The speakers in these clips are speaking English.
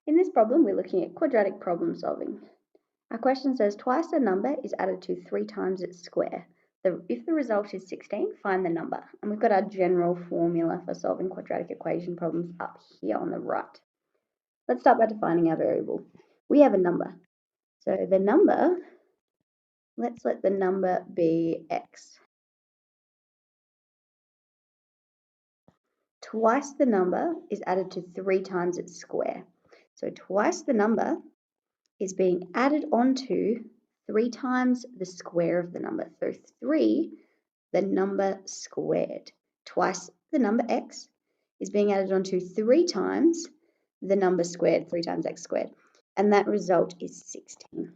In this problem, we're looking at quadratic problem solving. Our question says twice a number is added to 3 times its square. If the result is 16, find the number. And we've got our general formula for solving quadratic equation problems up here on the right. Let's start by defining our variable. We have a number. So the number, let's let the number be x. Twice the number is added to 3 times its square. So twice the number is being added onto 3 times the square of the number. So 3, the number squared, twice the number x is being added onto 3 times the number squared, 3 times x squared. And that result is 16.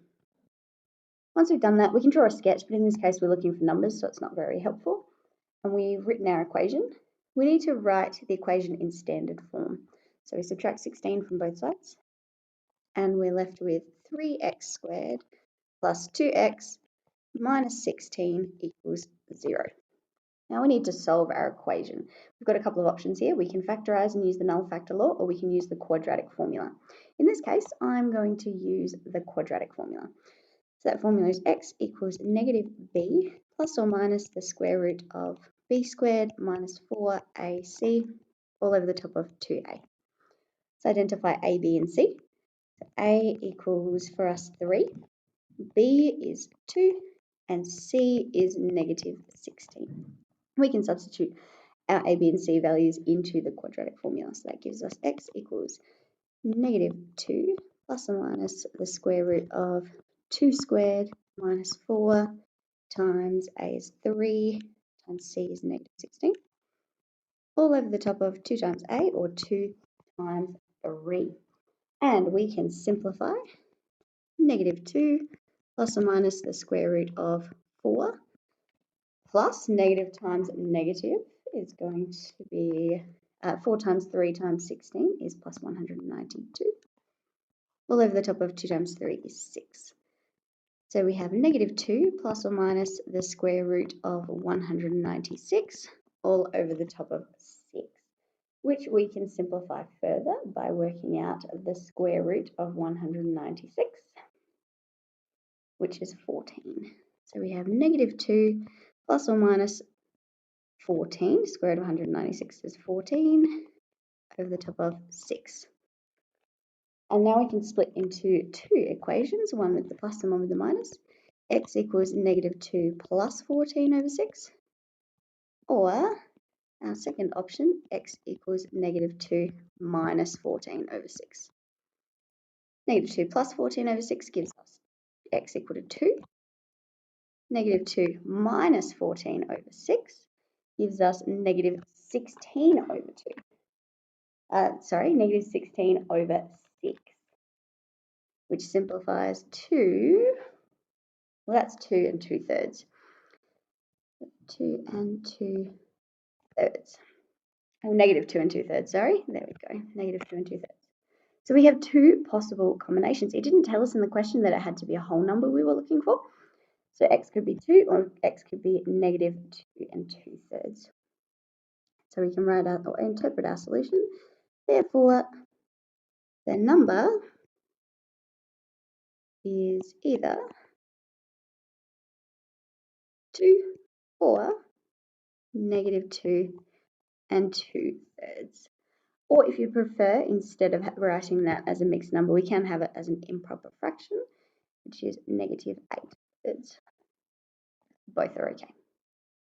Once we've done that, we can draw a sketch, but in this case, we're looking for numbers, so it's not very helpful. And we've written our equation. We need to write the equation in standard form. So we subtract 16 from both sides, and we're left with 3x squared plus 2x minus 16 equals 0. Now we need to solve our equation. We've got a couple of options here. We can factorize and use the null factor law, or we can use the quadratic formula. In this case, I'm going to use the quadratic formula. So that formula is x equals negative b plus or minus the square root of b squared minus 4ac all over the top of 2a. So identify a, b, and c. So a equals for us 3, b is 2, and c is negative 16. We can substitute our a, b, and c values into the quadratic formula. So that gives us x equals negative 2 plus or minus the square root of 2 squared minus 4 times a is 3 times c is negative 16. All over the top of 2 times a, or 2 times 3. And we can simplify negative 2 plus or minus the square root of 4 plus negative times negative is going to be 4 times 3 times 16 is plus 192. All over the top of 2 times 3 is 6. So we have negative 2 plus or minus the square root of 196 all over the top of 6, which we can simplify further by working out the square root of 196, which is 14. So we have negative 2 plus or minus 14, square root of 196 is 14, over the top of 6. And now we can split into 2 equations, one with the plus and one with the minus. X equals negative 2 plus 14 over 6. Or our second option, x equals negative 2 minus 14 over 6. Negative 2 plus 14 over 6 gives us x equal to 2. Negative 2 minus 14 over 6 gives us negative 16 over 2. Negative 16 over 6, which simplifies to, well, that's 2 and 2/3. 2 and 2/3. Oh, negative 2 and 2/3, sorry. There we go, negative 2 and 2/3. So we have 2 possible combinations. It didn't tell us in the question that it had to be a whole number we were looking for. So x could be 2 or x could be negative 2 and 2/3. So we can write out or interpret our solution. Therefore, the number is either 2 or negative 2 and 2/3. Or if you prefer, instead of writing that as a mixed number, we can have it as an improper fraction, which is negative 8/3. Both are okay.